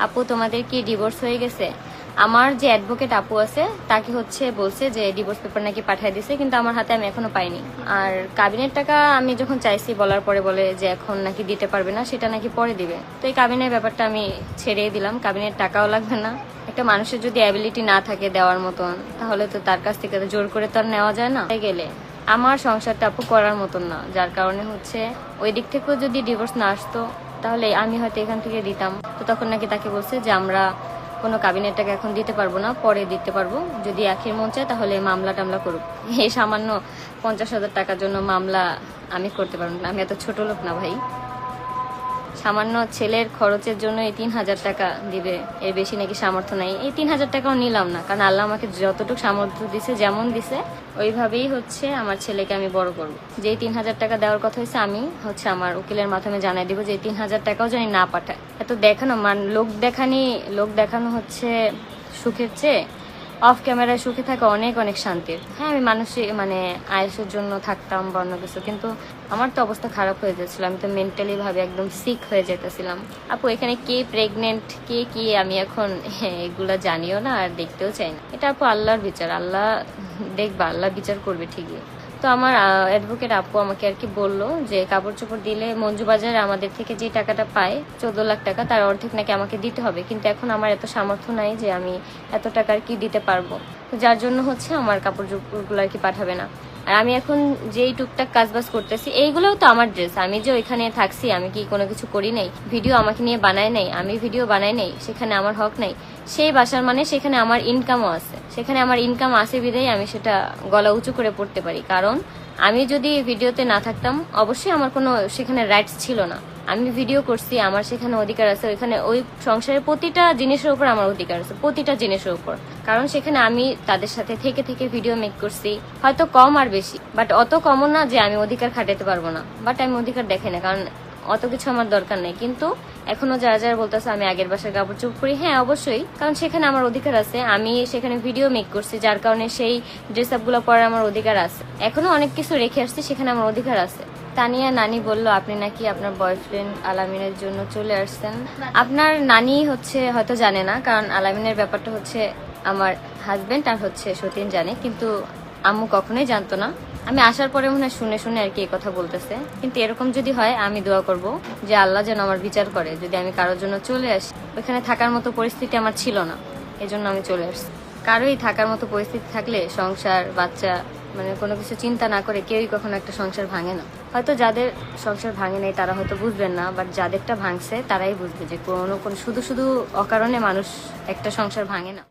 আপু তোমাদের কি ডিভোর্স হয়ে গেছে? আমার যে অ্যাডভোকেট আপু আছে তাকে বলছে যে ডিভোর্স পেপার নাকি পাঠিয়ে দিছে, কিন্তু আমার হাতে আমি এখনো পাইনি। আর কাবিনের টাকা আমি যখন চাইছি বলার পরে বলে যে এখন নাকি দিতে পারবে না, সেটা নাকি পরে দিবে। তো এই কাবিনের ব্যাপারটা আমি ছেড়েই দিলাম, কাবিনের টাকাও লাগবে না। একটা মানুষের যদি অ্যাবিলিটি না থাকে দেওয়ার মতন, তাহলে তো তার কাছ থেকে জোর করে তো আর নেওয়া যায় না। গেলে আমার সংসারটা আপু করার মতন না, যার কারণে ওই দিক থেকেও যদি ডিভোর্স না আসতো তাহলে আমি হয়তো এখান থেকে দিতাম। তো তখন নাকি তাকে বলছে যে আমরা কোনো কাবিনের টাকা এখন দিতে পারবো না, পরে দিতে পারবো, যদি আখির মন চায় তাহলে মামলা টামলা করুক। এই সামান্য 50,000 টাকার জন্য মামলা আমি করতে পারবো না, আমি এত ছোট লোক না ভাই। সামান্য ছেলের খরচের জন্য এই 3,000 টাকা দিবে, এর বেশি নাকি সামর্থ্য নাই। এই 3,000 টাকাও নিলাম না, কারণ আল্লাহ আমাকে যতটুকু সামর্থ্য দিছে, যেমন দিছে ওইভাবেই আমার ছেলেকে আমি বড় করবো। যেই 3,000 টাকা দেওয়ার কথা হয়েছে আমি আমার উকিলের মাধ্যমে জানাই দিব যে 3,000 টাকাও জানি না পাঠায়। এত দেখানো লোক দেখানো সুখের চেয়ে অফ ক্যামেরায় সুখে থাকা অনেক অনেক শান্তির। হ্যাঁ, আমি আয়েসের জন্য থাকতাম বা অন্য কিছু, কিন্তু আমার তো অবস্থা খারাপ হয়ে যাচ্ছিল। আমি তো মেন্টালি ভাবে একদম সিক হয়ে যেতেছিলাম। আপু এখানে কে প্রেগনেন্ট, কে কি আমি এখন এগুলা জানিও না আর দেখতেও চাই না। এটা আপু আল্লাহর বিচার, আল্লাহ দেখবা, আল্লাহ বিচার করবে ঠিকই। তো আমার অ্যাডভোকেট আপু আমাকে আর কি বললো যে কাপড় চোপড় দিলে মঞ্জু বাজার আমাদের থেকে যে টাকাটা পায় 14 লাখ টাকা, তার অর্ধেক নাকি আমাকে দিতে হবে, কিন্তু এখন আমার এত সামর্থ্য নাই যে আমি এত টাকা আর কি দিতে পারবো। তো যার জন্য আমার কাপড় চোপড়গুলো আর কি পাঠাবে না। আর আমি এখন যেই টুকটাক কাজবাজ করতেছি এইগুলোও তো আমার ড্রেস। আমি যে ওইখানে থাকছি, আমি কি কোনো কিছু করি নাই? ভিডিও আমাকে নিয়ে বানায় নাই, আমি ভিডিও বানাই নাই, সেখানে আমার হক নাই। সেই বাসার সেখানে আমার ইনকামও আছে, সেখানে আমার ইনকাম আছে বিধায় আমি সেটা গলা উঁচু করে পড়তে পারি। কারণ আমি যদি ভিডিওতে না থাকতাম অবশ্যই আমার কোনো সেখানে রাইটস ছিল না। আমি ভিডিও করছি, আমার সেখানে অধিকার আছে, ওইখানে ওই সংসারের প্রতিটা জিনিসের উপর আমার অধিকার আছে, প্রতিটা জিনিসের উপর। কারণ সেখানে আমি তাদের সাথে থেকে ভিডিও মেক করছি, হয়তো কম আর বেশি, বাট অত কমও না যে আমি অধিকার খাটাতে পারবো না। বাট আমি অধিকার দেখি না, কারণ অত কিছু আমার দরকার নেই। কিন্তু এখনো যারা বলতেছে আমি আগের বাসার কাপড় চোপড় করি, হ্যাঁ অবশ্যই, কারণ সেখানে আমার অধিকার আছে। আমি সেখানে ভিডিও মেক করছি, যার কারণে সেই ড্রেস আপ গুলো পরার আমার অধিকার আছে। এখনো অনেক কিছু রেখে আসছি, সেখানে আমার অধিকার আছে। তানিয়া নানি বলল আপনি নাকি আপনার বয়ফ্রেন্ড আলামিনের জন্য চলে আসছেন। আপনার নানি হয়তো জানে না, কারণ আলামিনের ব্যাপারটা আমার হাজবেন্ড আর সতীন জানে, কিন্তু আম্মু কখনোই জানতো না। আমি আসার পরে মনে হয় শুনে আর কি এই কথা বলতেছে। কিন্তু এরকম যদি হয় আমি দোয়া করব যে আল্লাহ যেন আমার বিচার করে, যদি আমি কারোর জন্য চলে আসি। ওইখানে থাকার মতো পরিস্থিতি আমার ছিল না, এজন্য আমি চলে আসছি। কারোই থাকার মতো পরিস্থিতি থাকলে সংসার, বাচ্চা, কোনো কিছু চিন্তা না করে কেউই কখনো একটা সংসার ভাঙে না। হয়তো যাদের সংসার ভাঙে নেই তারা হয়তো বুঝবেন না, বাট যাদেরটা ভাঙছে তারাই বুঝবে যে শুধু অকারণে মানুষ একটা সংসার ভাঙে না।